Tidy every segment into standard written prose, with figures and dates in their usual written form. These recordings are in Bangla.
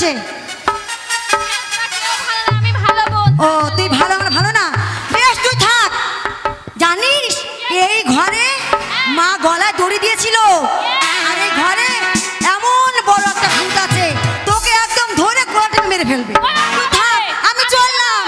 আছে? ও তুই ভালো, আমরা ভালো না। বেশ তুই থাক। জানিস এই ঘরে মা গলায় দড়ি দিয়েছিল, আর এই ঘরে এমন বড় একটা ভূত আছে, তোকে একদম ধরে গলাটা মেরে ফেলবে। তুই থাক, আমি চললাম।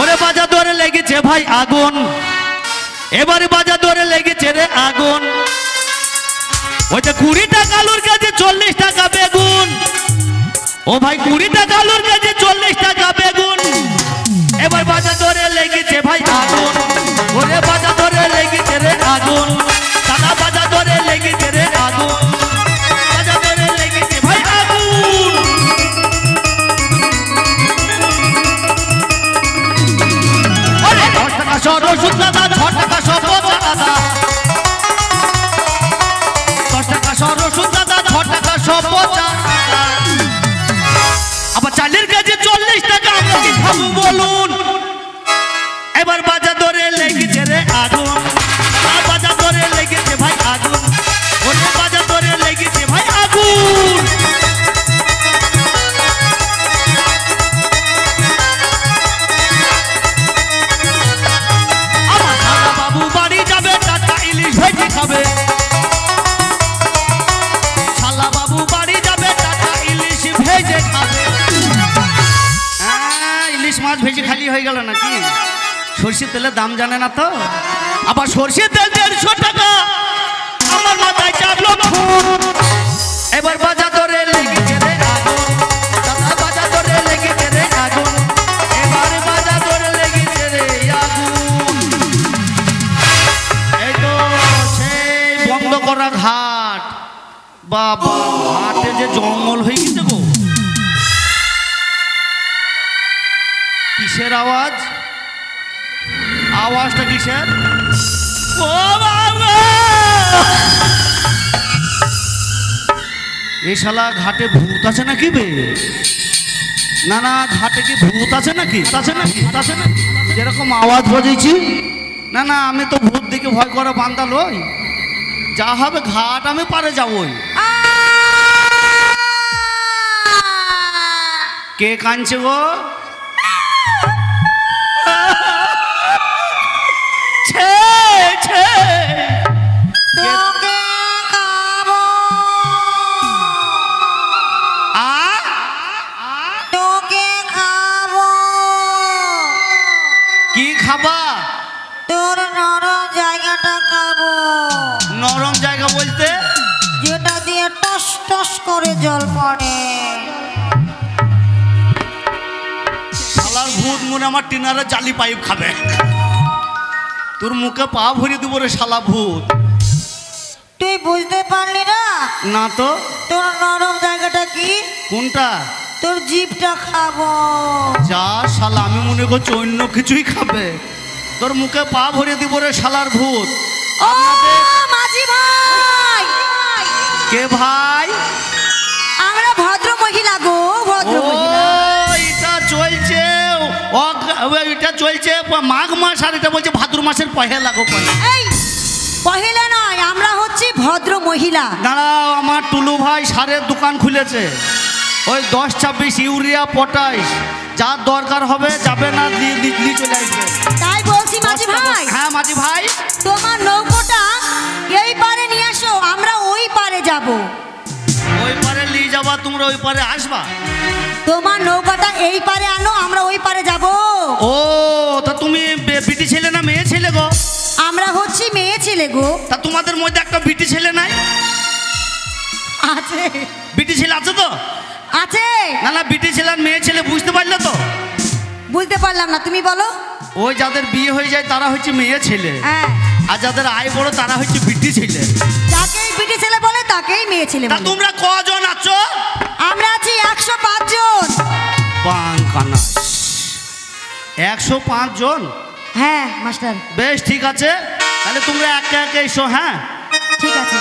ওরে বাজা ধরে লেগেছে ভাই আগুন, এবারে বাজা ধরে লেগেছে রে আগুন। ওই যে 20 টাকা আলুর কাছে 40 টাকা বেগুন, ও ভাই 20 টাকা আলুর কাছে 40 টাকা বেগুন। এবার বাজা ধরে লেগেছে ভাই আগুন, ওরে বাজা ধরে লেগেছে রে আগুন, দাদা বাজা ধরে লেগেছে রে আগুন, বাজা ধরে লেগেছে ভাই আগুন। আরে 10 টাকা সব রসুন দাদা, 6 টাকা সব পচা দাদা, 10 টাকা সব রসুন দাদা, 6 টাকা সব পচা দাদা। আবার চালের কাছে 40 টাকা, আমরা কি খাবো বলুন? এবার বাজা ধরে লেগেছে রে আগুন, বাজা ধরে লেগেছে ভাই আগুন, ওরে বাজা ধরে লেগেছে ভাই আগুন। আমার শালা বাবু বাড়ি যাবে, টাটা ইলিশ ভেজে খাবে, শালা বাবু বাড়ি যাবে, টাটা ইলিশ ভেজে খাবে। ইলিশ মাছ ভেজে খালি হয়ে গেল নাকি? সরষের তেলের দাম জানে না তো। আবার সরষের তেল 150 টাকা, আমার মাথায় চাপলো খুন। এবার বাজা ধরে লেগেছে রে আগুন, দাদা বাজা ধরে লেগেছে রে আগুন, এবার বাজা ধরে লেগেছে রে আগুন। এই তো সেই বন্ধ করা ঘাট, বাবা ঘাটে যে জঙ্গল হয়ে গেছে গো। কিসের আওয়াজ? আওয়াজটা কিসের? ও বাবা, এই শালা ঘাটে ভূত আছে নাকি বে? না না, ঘাটে কি ভূত আছে নাকি? আছে নাকি? আছে না? যেরকম আওয়াজ বাজেছি, না না, আমি তো ভূত দিকে ভয় করে বান্দা লই। যা হবে ঘাট আমি পারে যাবই। কে কাঁদছে গো? তোকে খাবো, তোকে খাবো। কি খাবা? তোর নরম জায়গাটা খাবো। নরম জায়গা বলতে? যেটা দিয়ে টস টস করে জল পড়ে। শালার ভূত মনে আমার টিনারে জালি পাইপ খাবে। তোর মুখে পা ভরে দিব রে শালা ভূত। তুই বুঝতে পারলি না? না তো। তোর নরম জায়গাটা কি? কোনটা? তোর জিভটা খাবো। যা শালা, আমি মনে করছি অন্য কিছুই খাবে। তোর মুখে পা ভরে দিব রে শালার ভূত। ও মাঝি ভাই। কে ভাই? আমরা ভদ্র মহিলা গো, ভদ্র মহিলা। এটা চলছে, এটা চলছে মাঘ মাস, আর এটা বলছে ভাদ্র মাসের পহেলা গো। এই পহেলা নয়, আমরা হচ্ছি ভদ্র মহিলা। দাঁড়াও, আমার টুলু ভাই সারের দোকান খুলেছে। ওই 10-26 ইউরিয়া পটাশ যার দরকার হবে যাবে না, দিয়ে চলে আসবে। তাই বলছি মাঝি ভাই। হ্যাঁ মাঝি ভাই, তোমার নৌকোটা এই পারে নিয়ে আসো, আমরা ওই পারে যাব। ওই পারে নিয়ে যাবা, তোমরা ওই পারে আসবা। তোমার নৌকাটা এই পারে আনো, আমরা ওই পারে যাব। ও তা তুমি বিটি ছেলে না মেয়ে ছেলে গো? আমরা হচ্ছি মেয়ে ছেলে গো। তা তোমাদের মধ্যে একটা বিটি ছেলে নাই? আছে। বিটি ছেলে আছে তো? আছে। না না, বিটি ছেলে আর মেয়ে ছেলে বুঝতে পারলে তো? বুঝতে পারলাম না, তুমি বলো। ওই যাদের বিয়ে হয়ে যায় তারা হচ্ছে মেয়ে ছেলে, হ্যাঁ, আর যাদের আয় বড় তারা হচ্ছে বিটি ছেলে। যাকেই বিটি ছেলে বলে তাকেই মেয়ে ছেলে তা বলে। তোমরা কজন আছো? আমরা আছি 105 জন। বাঙ্কানাস 105 জন? হ্যাঁ মাস্টার। বেশ ঠিক আছে, তাহলে তোমরা একে একে এসো। হ্যাঁ ঠিক আছে,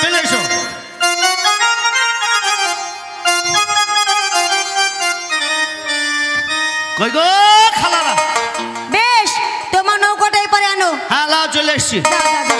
চলে এসো। কই গো খালারা? বেশ, তোমার নৌকাটা এই পারে আনো। হ্যাঁ লাও, চলে এসছি। যা, যা, যা।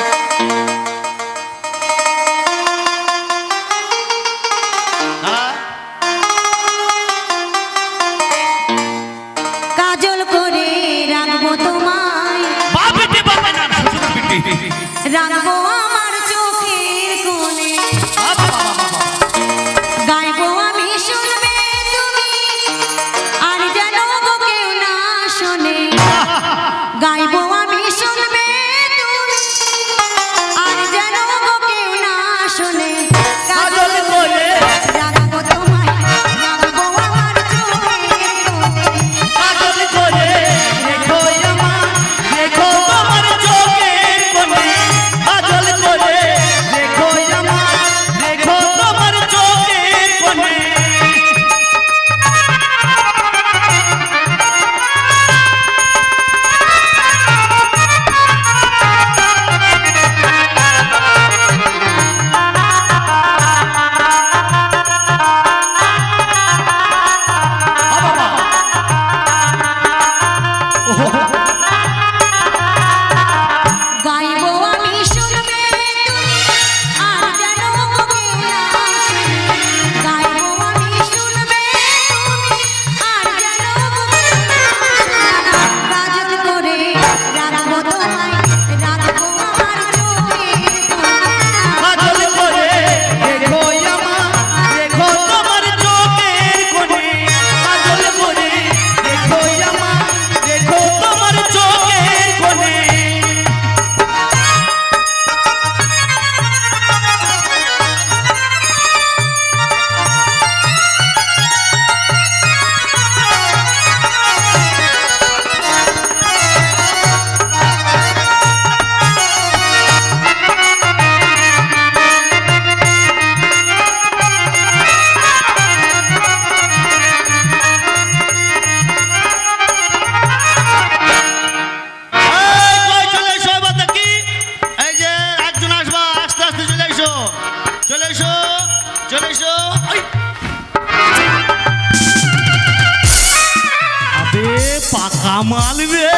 কামাল বে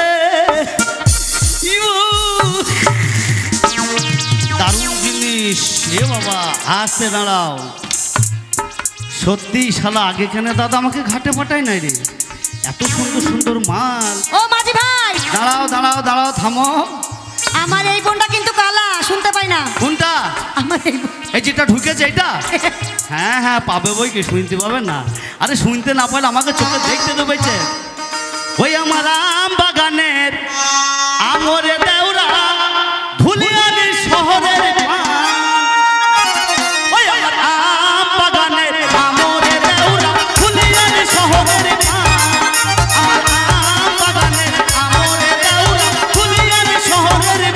ইউ দারুণ জিনিস এ বাবা আসতে দাঁড়াও সত্যি শালা আগে কেন দাদা আমাকে ঘাটে পাঠায় নাই রে এত সুন্দর সুন্দর মাল ও মাঝি ভাই দাঁড়াও দাঁড়াও দাঁড়াও থামো আমার এই বোনটা কিন্তু কালা শুনতে পাই না কোনটা আমার এই এই যেটা ঢুকেছে এইটা হ্যাঁ হ্যাঁ পাবে বই কি শুনতে পাবে না আরে শুনতে না পারলে আমাকে চোখে দেখতে দেবেছে ওই আমার আম বাগানের আমরে দেওরা ধুলিয়ানি শহরের ওই আমার আম বাগানের আমরে দেওরা ধুলিয়ানি শহরের আমার আম বাগানের আমরে দেওরা ধুলিয়ানি শহরের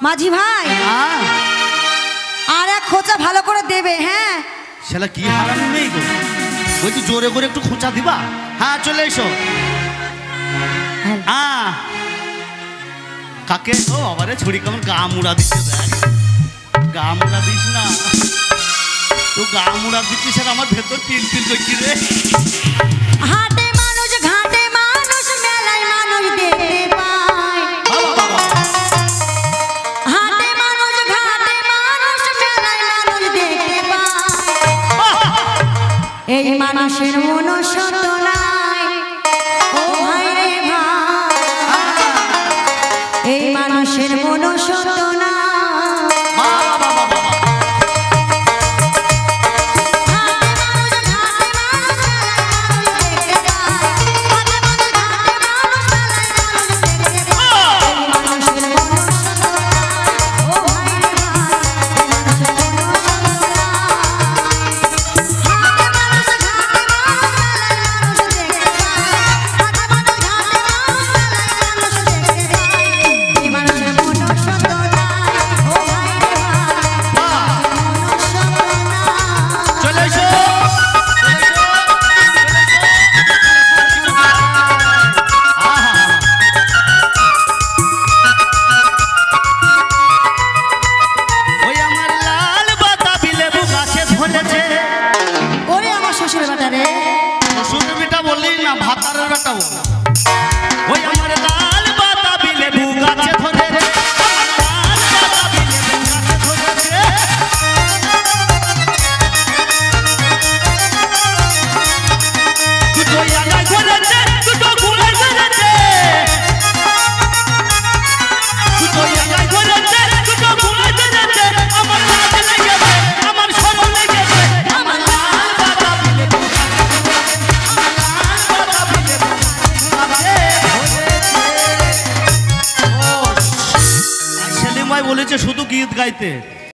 মাঝি ভাই আর এক খোঁচা ভালো করে দেবে হ্যাঁ শালা কি হারানো নেই গো বলছি জোরে করে একটু খোঁচা দিবা হ্যাঁ চলে এসো কাকে ও আবারে ছুরি কেমন গা মুড়া দিচ্ছে দেখ গা মুড়া দিস না তো গা মুড়া দিচ্ছিস আর আমার ভেতর তিল তিল করছি রে হাটে মানুষ ঘাটে মানুষ মেলায় মানুষ দেখতে পায় হাটে মানুষ ঘাটে মানুষ মেলায় মানুষ দেখতে পায় এই মানুষের মনুষ্যত্ব নাই ও ভাই রে ভাই এই মানুষের মনুষ্যত্ব নাই বলেছে শুধু গীত গাইতে